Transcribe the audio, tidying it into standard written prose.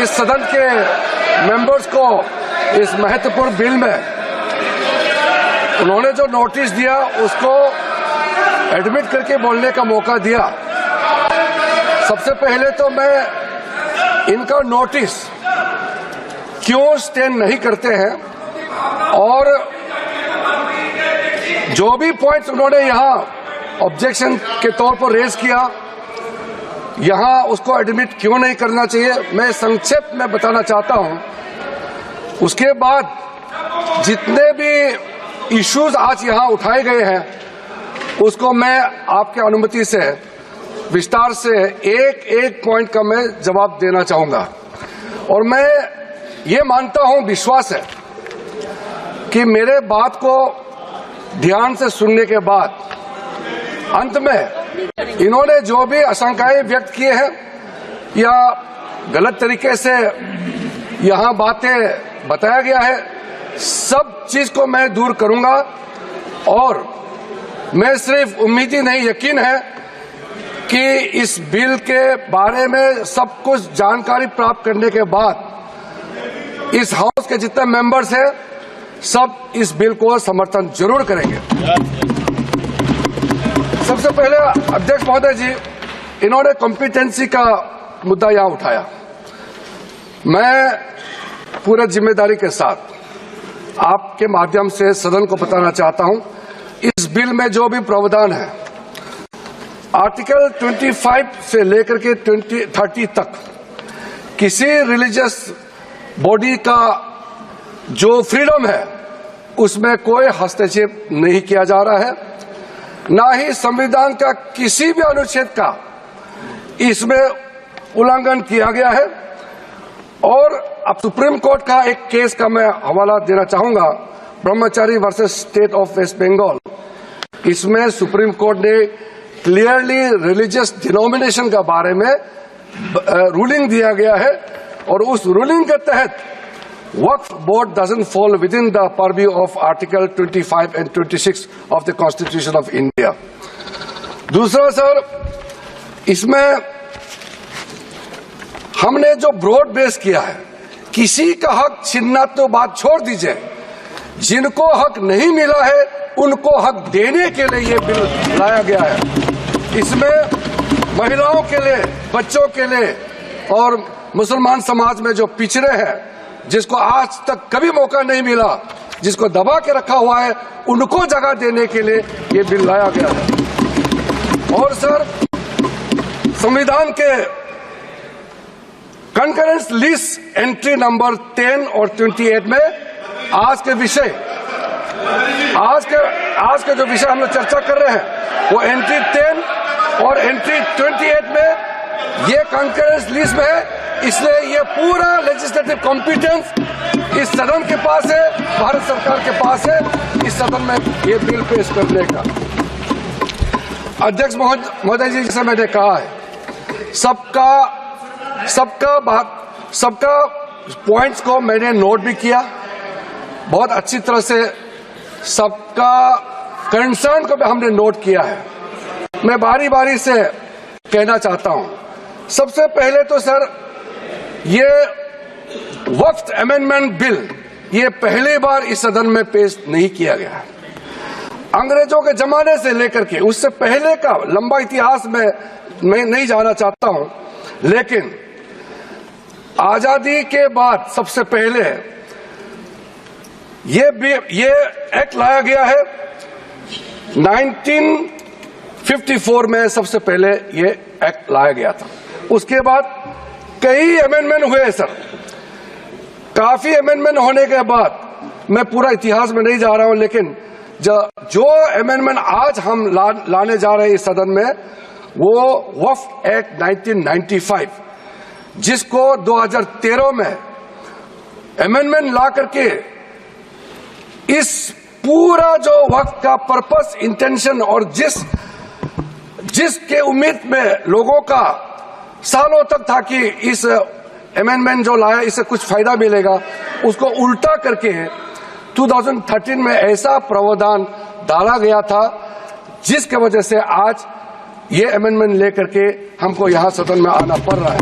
इस सदन के मेंबर्स को इस महत्वपूर्ण बिल में उन्होंने जो नोटिस दिया उसको एडमिट करके बोलने का मौका दिया। सबसे पहले तो मैं इनका नोटिस क्यों स्टैंड नहीं करते हैं और जो भी पॉइंट्स उन्होंने यहां ऑब्जेक्शन के तौर पर रेज किया यहां उसको एडमिट क्यों नहीं करना चाहिए, मैं संक्षेप में बताना चाहता हूं। उसके बाद जितने भी इश्यूज आज यहां उठाए गए हैं उसको मैं आपके अनुमति से विस्तार से एक एक पॉइंट का मैं जवाब देना चाहूंगा। और मैं ये मानता हूं, विश्वास है कि मेरे बात को ध्यान से सुनने के बाद अंत में इन्होंने जो भी आशंकाएं व्यक्त किए हैं या गलत तरीके से यहां बातें बताया गया है, सब चीज को मैं दूर करूंगा। और मैं सिर्फ उम्मीद ही नहीं, यकीन है कि इस बिल के बारे में सब कुछ जानकारी प्राप्त करने के बाद इस हाउस के जितने मेंबर्स हैं सब इस बिल को समर्थन जरूर करेंगे। सबसे पहले अध्यक्ष महोदय जी, इन्होंने कॉम्पिटेंसी का मुद्दा यहां उठाया। मैं पूरे जिम्मेदारी के साथ आपके माध्यम से सदन को बताना चाहता हूं, इस बिल में जो भी प्रावधान है आर्टिकल 25 से लेकर के 30 तक किसी रिलीजियस बॉडी का जो फ्रीडम है उसमें कोई हस्तक्षेप नहीं किया जा रहा है, ना ही संविधान का किसी भी अनुच्छेद का इसमें उल्लंघन किया गया है। और अब सुप्रीम कोर्ट का एक केस का मैं हवाला देना चाहूंगा, Brahmachari versus state of West Bengal. इसमें सुप्रीम कोर्ट ने क्लियरली रिलीजियस डिनोमिनेशन के बारे में रूलिंग दिया गया है और उस रूलिंग के तहत वक्फ board doesn't fall within the purview of Article 25 and 26 of the Constitution of India। दूसरा सर, इसमें हमने जो ब्रॉड बेस किया है, किसी का हक छीनना तो बात छोड़ दीजिए, जिनको हक नहीं मिला है उनको हक देने के लिए ये बिल लाया गया है। इसमें महिलाओं के लिए, बच्चों के लिए और मुसलमान समाज में जो पिछड़े हैं, जिसको आज तक कभी मौका नहीं मिला, जिसको दबा के रखा हुआ है, उनको जगह देने के लिए ये बिल लाया गया है। और सर, संविधान के कंकरेंस लिस्ट एंट्री नंबर 10 और 28 में आज के जो विषय हम लोग चर्चा कर रहे हैं वो एंट्री 10 और एंट्री 28 में ये कंकरेंस लिस्ट में है। इसलिए ये पूरा लेजिस्लेटिव कॉम्पिटेंस इस सदन के पास है, भारत सरकार के पास है, इस सदन में ये बिल पेश करने का। अध्यक्ष महोदय जी, जैसे मैंने कहा है, सबका पॉइंट्स को मैंने नोट भी किया, बहुत अच्छी तरह से सबका कंसर्न को भी हमने नोट किया है। मैं बारी बारी से कहना चाहता हूं, सबसे पहले तो सर, ये वक्फ अमेंडमेंट बिल ये पहली बार इस सदन में पेश नहीं किया गया है। अंग्रेजों के जमाने से लेकर के उससे पहले का लंबा इतिहास में मैं नहीं जाना चाहता हूं, लेकिन आजादी के बाद सबसे पहले ये एक्ट लाया गया है। 1954 में सबसे पहले ये एक्ट लाया गया था। उसके बाद कई अमेंडमेंट हुए सर, काफी अमेंडमेंट होने के बाद मैं पूरा इतिहास में नहीं जा रहा हूं, लेकिन जो अमेंडमेंट आज हम लाने जा रहे हैं इस सदन में वो वक्फ एक्ट 1995, जिसको 2013 में अमेंडमेंट ला करके इस पूरा जो वक्फ का पर्पस, इंटेंशन और जिसके उम्मीद में लोगों का सालों तक था कि इस अमेंडमेंट जो लाया इससे कुछ फायदा मिलेगा, उसको उल्टा करके 2013 में ऐसा प्रावधान डाला गया था जिसके वजह से आज ये अमेंडमेंट लेकर के हमको यहां सदन में आना पड़ रहा है।